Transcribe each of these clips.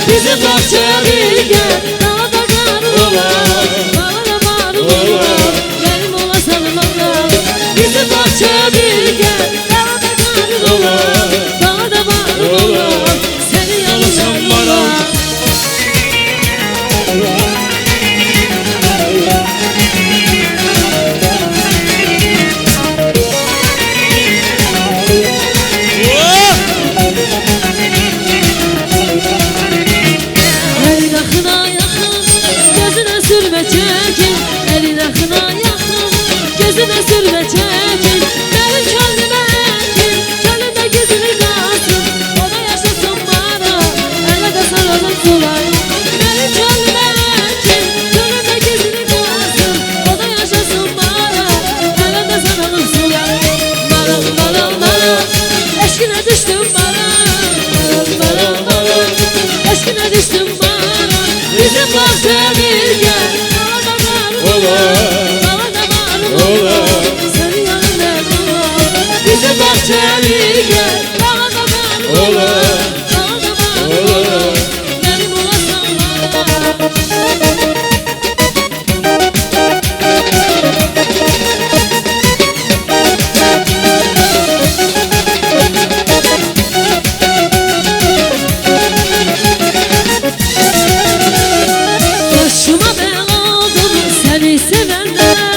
Bizim bahçeye bir gel, dağda kar olar, dağda var olar, benim ola sarılana. Bizim bahçeye bir gel, dağda kar olar, dağda var olar, seni yanımda olar. Gözüne sürme çekin, benim kendime ekin, kendimde gözünü kalsın, o da yaşasın bana, ele de saralım sular. Benim kendime ekin, kendimde gözünü kalsın, o da yaşasın bana, ele de saralım sular. Baran baran baran, eşkine düştüm baran, baran baran, eşkine düştüm baran. Bizim bahçeye bir gel, dağda var olar, seni yanımda olar. Bizim bahçeye bir gel, dağda var olar, dağda var olar, benim olasın bana. Başıma bela oldum seni sevenler,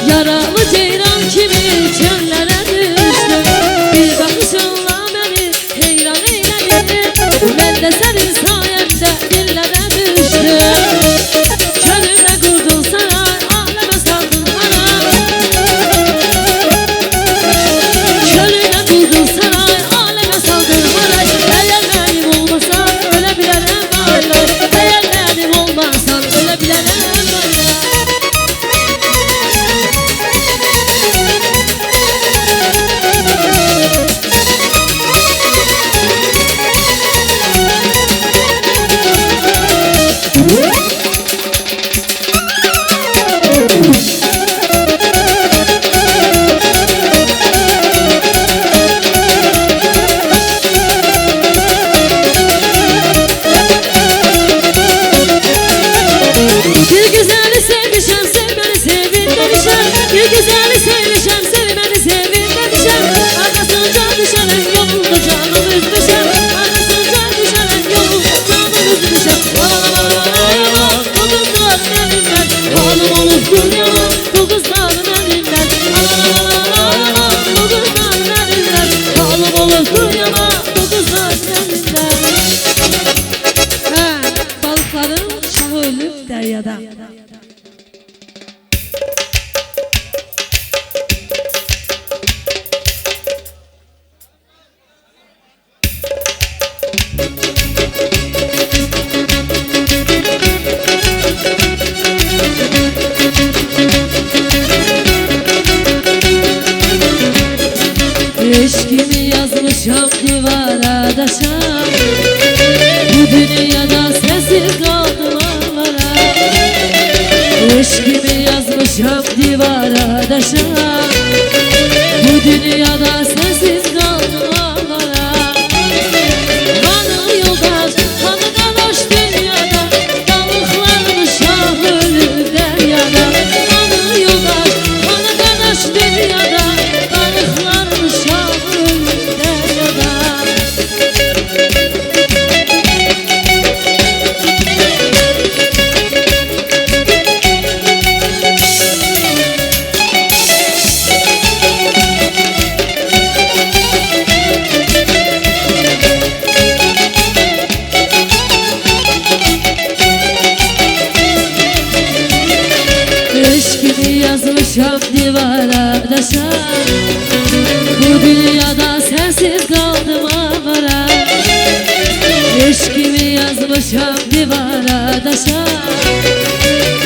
yaralı ceyran kimi çöllere düştüm. Bir bakışınla beni heyran eyledin, ben de senin sayende dillere düştüm. Çölüme kurdun saray, aleme saldın bana. Çölüme kurdun saray, aleme saldın bana. Eğer benim olmasan ölebilirim hala, eğer benim olmasan ölebilirim hala. Bir güzeli sevmişem, sev beni sevin demişem. Bir güzeli sevmişem, sev beni sevin demişem. Arkasınca düşerim, yolunda canım üzmüşem. Arkasınca düşerim, yolunda canım üzmüşem. Aman, bu kızların elinden, halim olur gül yaman, bu kızların elinden. Aman, bu kızların elinden, halim olur gül yaman, bu kızların elinden. Balıkların şahı ölüp deryada. Eşkimi yazmışam divara daşa, bu dünyada sensiz kaldım ağlara. Eşkimi yazmışam divara daşa, bu dünyada sensiz kaldım ağlara. Hanı yoldaş, hanı kalaş dünyada, balıkların şahı ölür deryada. Hanı yoldaş, hanı kalaş dünyada, balıkların şahı ölür deryada. Eşkimi yazmışam divara daşa, bu dünyada sensiz kaldım avara. Eşkimi yazmışam divara daşa,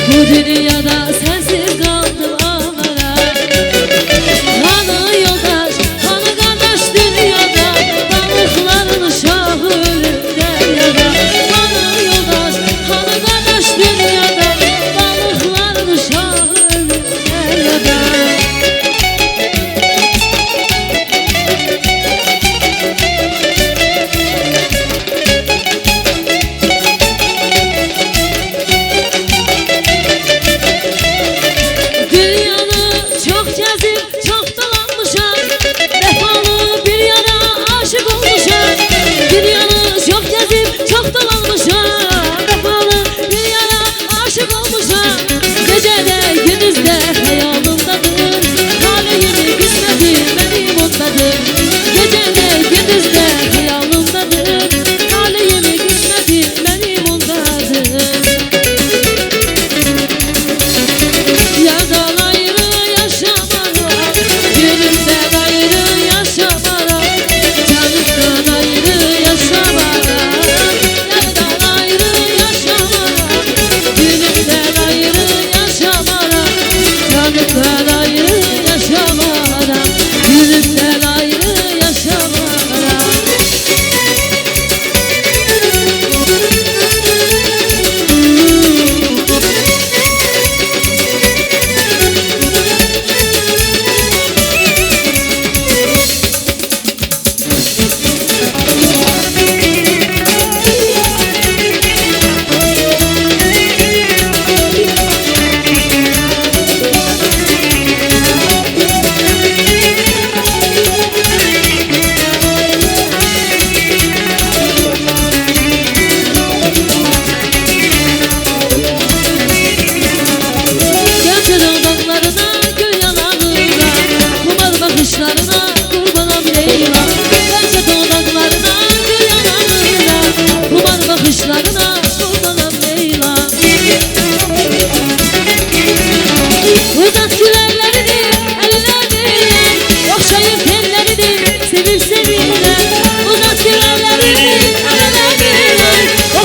bu dünyada sensiz kaldım avara. Hanı yoldaş, hanı kardeş dünyada, balıkların şahı ölür deryada. Hanı yoldaş, hanı kardeş dünyada, balıkların şahı ölür deryada.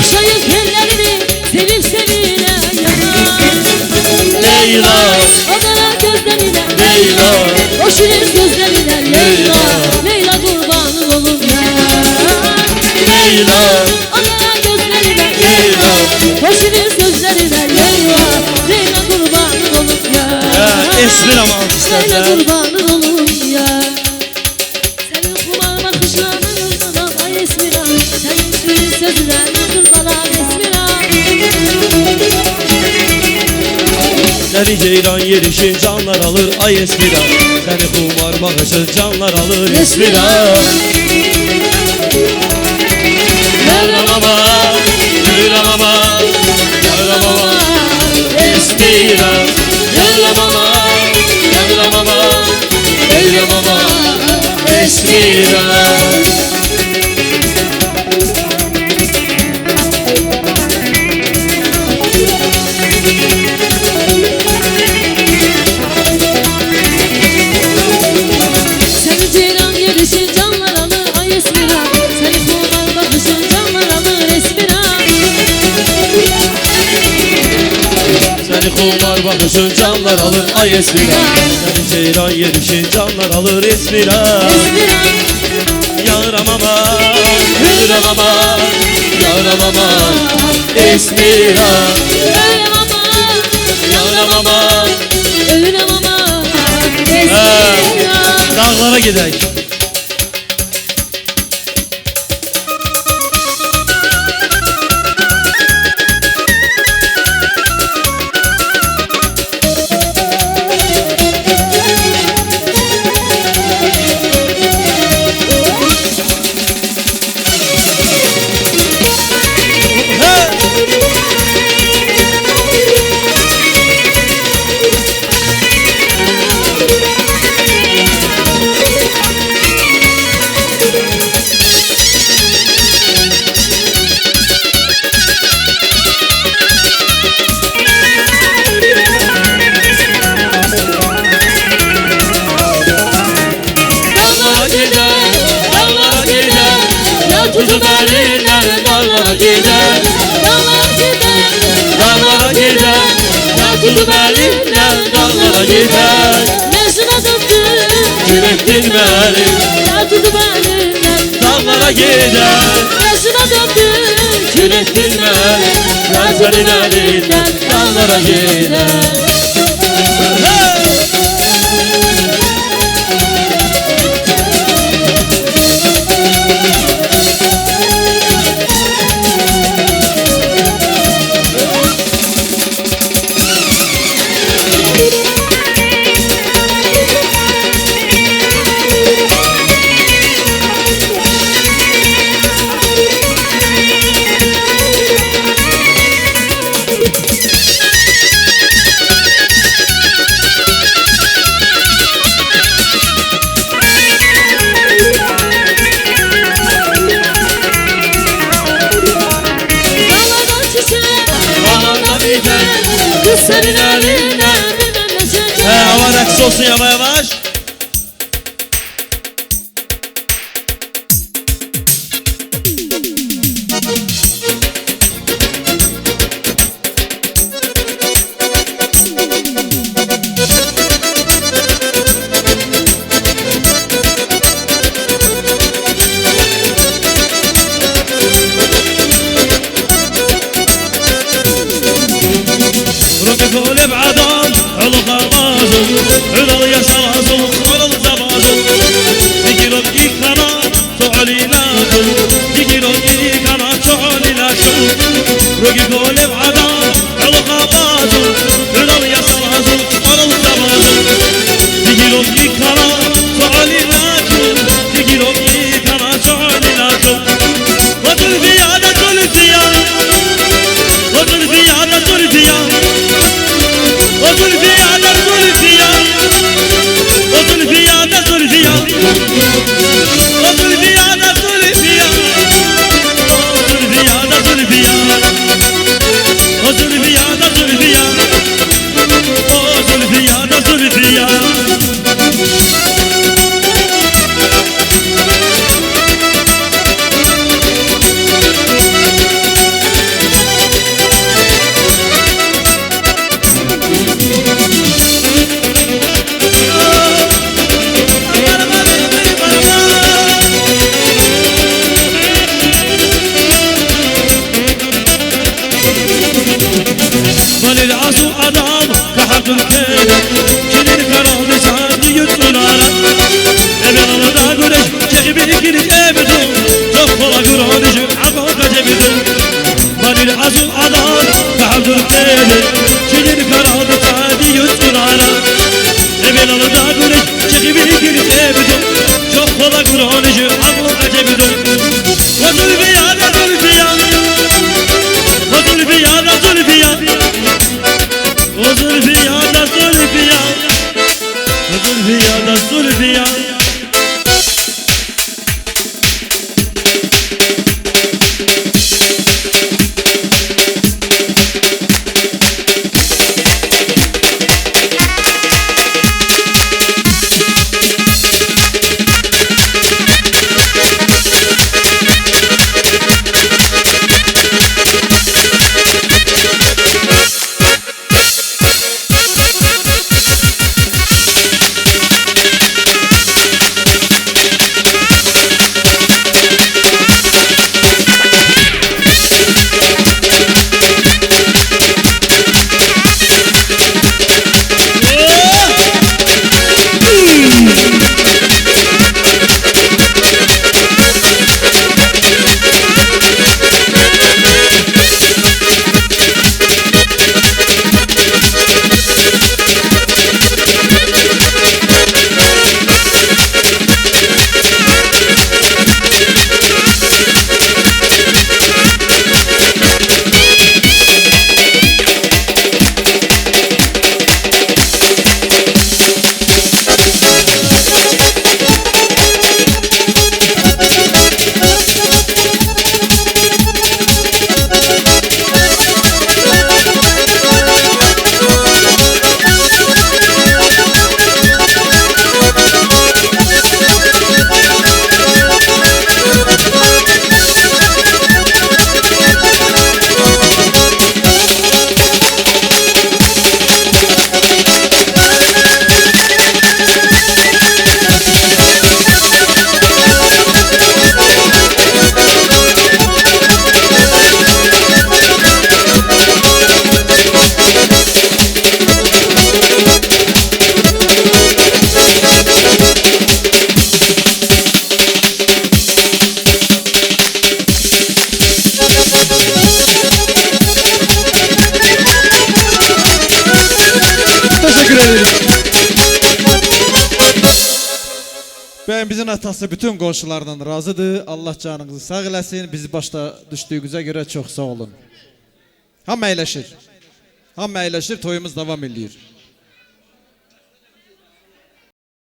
Okşayıp ellerini sevip sevile yanar. Leyla, Adana gözlerine Leyla, o şirin gözlerine Leyla, Leyla kurbanın olur ya. Leyla, Adana gözlerine Leyla, o şirin gözlerine Leyla, Leyla kurbanın olur ya. Esmira Leyla alkışlarla. kurbanın olur ya. Senin kumar bakışlarına durmadan ay Esmira, senin şirin sözlerine durmadan Esmira. Seni ceylan yerişin canlar alır ay Esmira. Seni kumar bakışın canlar alır Esmira. Yaramama, yaramama, yaramama Esmira. Yaramama, yaramama, yaramama Esmira. Seni ceylan yerişin canlar alır ay Esmira. Seni kumar bakışın canlar alır Esmira. Seni kumar bakışın canlar alır ay Esmira. Seni ceylan yerişin canlar alır Esmira. Esmira. Yaramama, yaramama, yaramama Esmira. Ölüm ama, Yaramama. ölüm ama Esmira. Dağlara gidelim. Dağlara gider, dağlara gider. Ya kuzum elinden dağlara gider. Dağlar gider, Dağlara gider, ya kuzum elinden dağlara gider. mezuna döndü, Yürektin beni, ya tutup elinden. dağlara gider. Mezuna döndü, Yürektin beni, ya senin elinden dağlara gider. dağlardan çiçek, Dağlarda biter. kız senin elinden bilmem ne çekecek. Hava raks olsun yavaş yavaş. ركب الابعدان علق غازل علق يسازل علق زبازل يجرب يكنا تعلي نازل يجرب يكنا تعلي نازل ركب الابعدان علق غازل علق يسازل علق زبازل يجرب يكنا تعلي نازل يجرب يكنا تعلي نازل وزلفي هذا زلفي وزلفي هذا زلفي وزلفي هذا زلفي وزلفي هذا زلفي وزلفي هذا زلفي وزلفي هذا زلفي Halil azu adam kahardın kere Kilin karaldı sandı yuttulara Evvelalı da güneş çekibi girik ebedun Çok kola güranıcı akılda cebidun Halil azu adam kahardın kere Kilin karaldı sandı yuttulara Evvelalı da güneş çekibi girik ebedun Çok kola güranıcı akılda cebidun O zülfiyan da zülfiyan O zülfiyan da zülfiyan O zülfiyan da zülfiyan O zülfiyan da zülfiyan Bəyimizin atası bütün qonşulardan razıdır. Allah canınızı sağ eləsin. Bizi başta düşdüyünüzə görə çox sağ olun. Hamı əyləşir. Hamı əyləşir, toyumuz davam edir.